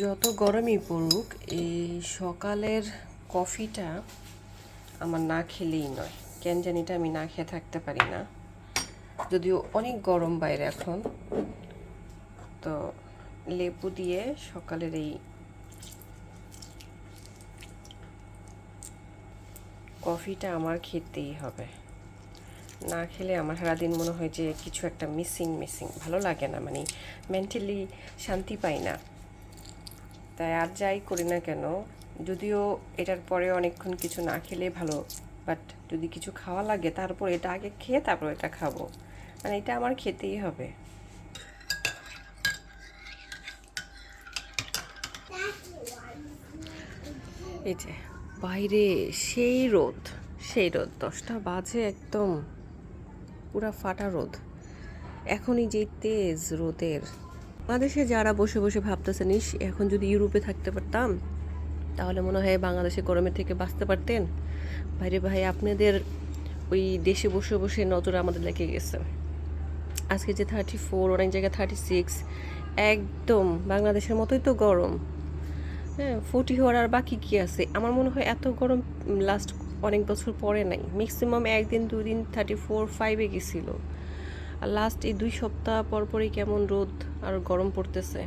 যত গরমই পড়ুক এই সকালের কফিটা আমার না খেলেই নয়। কেন জানিটা আমি না খেয়ে থাকতে পারি না, যদিও অনেক গরম বাইরে এখন। তো লেবু দিয়ে সকালের এই কফিটা আমার খেতেই হবে। না খেলে আমার সারাদিন মনে হয় যে কিছু একটা মিসিং ভালো লাগে না, মানে মেন্টালি শান্তি পাই না। তাই আর যাই করি না কেন, যদিও এটার পরে অনেকক্ষণ কিছু না খেলে ভালো, বাট যদি কিছু খাওয়া লাগে তারপর এটা আগে খেয়ে তারপর এটা খাবো, মানে এটা আমার খেতেই হবে। এই যে বাইরে সেই রোদ 10টা বাজে, একদম পুরা ফাটা রোদ। এখনই যে তেজ রোদের, বাংলাদেশে যারা বসে বসে ভাবতেছেন ইস এখন যদি ইউরোপে থাকতে পারতাম তাহলে মনে হয় বাংলাদেশে গরমের থেকে বাঁচতে পারতেন। ভাইরে ভাই, আপনাদের ওই দেশে বসে বসে নজর আমাদের লেগে গেছে। আজকে যে 34, অনেক জায়গায় 36, একদম বাংলাদেশের মতোই তো গরম। হ্যাঁ, 40 হওয়ার আর বাকি কি আছে? আমার মনে হয় এত গরম লাস্ট অনেক বছর পরে নাই। ম্যাক্সিমাম একদিন 2 দিন 34-5-এ গেছিলো। আর লাস্ট এই 2 সপ্তাহ পরপরই কেমন রোদ আর গরম পড়তেছে।